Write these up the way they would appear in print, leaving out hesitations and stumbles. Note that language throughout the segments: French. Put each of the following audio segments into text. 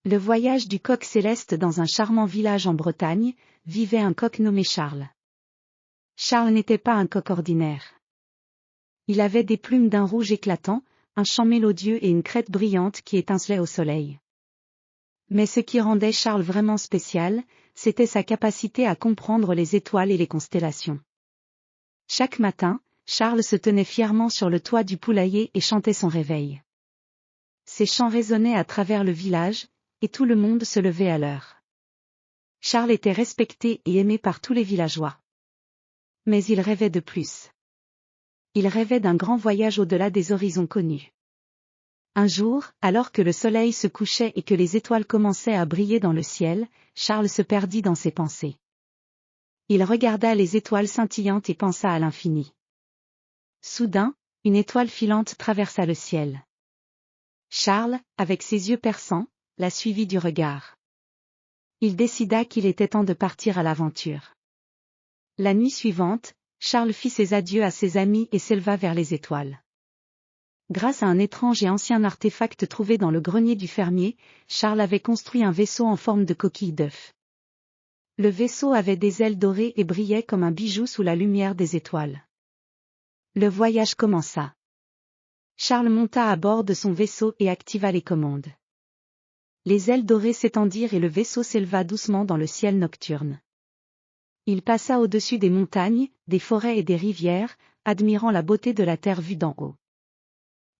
Le voyage du coq céleste. Dans un charmant village en Bretagne, vivait un coq nommé Charles. Charles n'était pas un coq ordinaire. Il avait des plumes d'un rouge éclatant, un chant mélodieux et une crête brillante qui étincelait au soleil. Mais ce qui rendait Charles vraiment spécial, c'était sa capacité à comprendre les étoiles et les constellations. Chaque matin, Charles se tenait fièrement sur le toit du poulailler et chantait son réveil. Ses chants résonnaient à travers le village, et tout le monde se levait à l'heure. Charles était respecté et aimé par tous les villageois. Mais il rêvait de plus. Il rêvait d'un grand voyage au-delà des horizons connus. Un jour, alors que le soleil se couchait et que les étoiles commençaient à briller dans le ciel, Charles se perdit dans ses pensées. Il regarda les étoiles scintillantes et pensa à l'infini. Soudain, une étoile filante traversa le ciel. Charles, avec ses yeux perçants, la suivit du regard. Il décida qu'il était temps de partir à l'aventure. La nuit suivante, Charles fit ses adieux à ses amis et s'éleva vers les étoiles. Grâce à un étrange et ancien artefact trouvé dans le grenier du fermier, Charles avait construit un vaisseau en forme de coquille d'œuf. Le vaisseau avait des ailes dorées et brillait comme un bijou sous la lumière des étoiles. Le voyage commença. Charles monta à bord de son vaisseau et activa les commandes. Les ailes dorées s'étendirent et le vaisseau s'éleva doucement dans le ciel nocturne. Il passa au-dessus des montagnes, des forêts et des rivières, admirant la beauté de la terre vue d'en haut.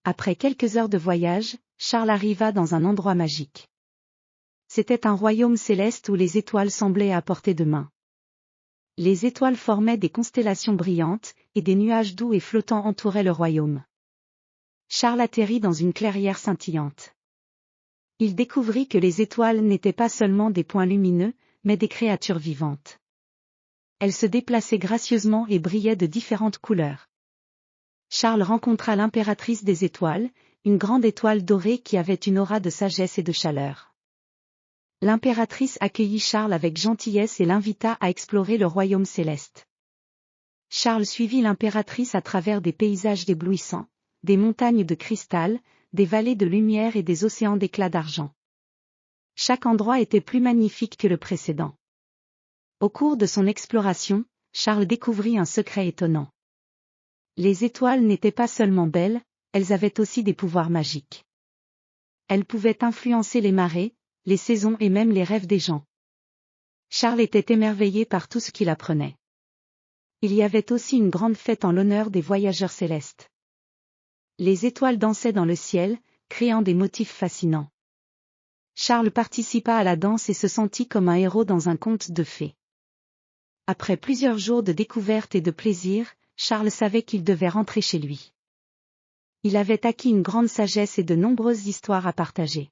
Après quelques heures de voyage, Charles arriva dans un endroit magique. C'était un royaume céleste où les étoiles semblaient à portée de main. Les étoiles formaient des constellations brillantes, et des nuages doux et flottants entouraient le royaume. Charles atterrit dans une clairière scintillante. Il découvrit que les étoiles n'étaient pas seulement des points lumineux, mais des créatures vivantes. Elles se déplaçaient gracieusement et brillaient de différentes couleurs. Charles rencontra l'impératrice des étoiles, une grande étoile dorée qui avait une aura de sagesse et de chaleur. L'impératrice accueillit Charles avec gentillesse et l'invita à explorer le royaume céleste. Charles suivit l'impératrice à travers des paysages éblouissants, des montagnes de cristal, des vallées de lumière et des océans d'éclats d'argent. Chaque endroit était plus magnifique que le précédent. Au cours de son exploration, Charles découvrit un secret étonnant. Les étoiles n'étaient pas seulement belles, elles avaient aussi des pouvoirs magiques. Elles pouvaient influencer les marées, les saisons et même les rêves des gens. Charles était émerveillé par tout ce qu'il apprenait. Il y avait aussi une grande fête en l'honneur des voyageurs célestes. Les étoiles dansaient dans le ciel, créant des motifs fascinants. Charles participa à la danse et se sentit comme un héros dans un conte de fées. Après plusieurs jours de découverte et de plaisir, Charles savait qu'il devait rentrer chez lui. Il avait acquis une grande sagesse et de nombreuses histoires à partager.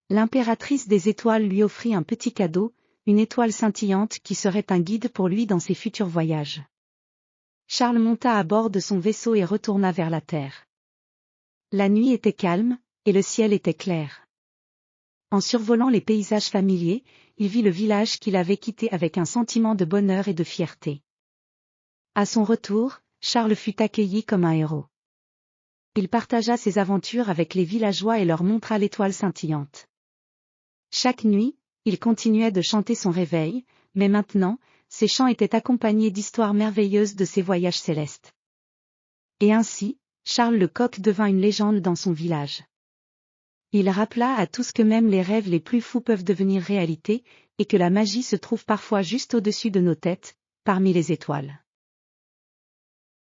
L'impératrice des étoiles lui offrit un petit cadeau, une étoile scintillante qui serait un guide pour lui dans ses futurs voyages. Charles monta à bord de son vaisseau et retourna vers la Terre. La nuit était calme, et le ciel était clair. En survolant les paysages familiers, il vit le village qu'il avait quitté avec un sentiment de bonheur et de fierté. À son retour, Charles fut accueilli comme un héros. Il partagea ses aventures avec les villageois et leur montra l'étoile scintillante. Chaque nuit, il continuait de chanter son réveil, mais maintenant, ses chants étaient accompagnés d'histoires merveilleuses de ses voyages célestes. Et ainsi, Charles le coq devint une légende dans son village. Il rappela à tous que même les rêves les plus fous peuvent devenir réalité, et que la magie se trouve parfois juste au-dessus de nos têtes, parmi les étoiles.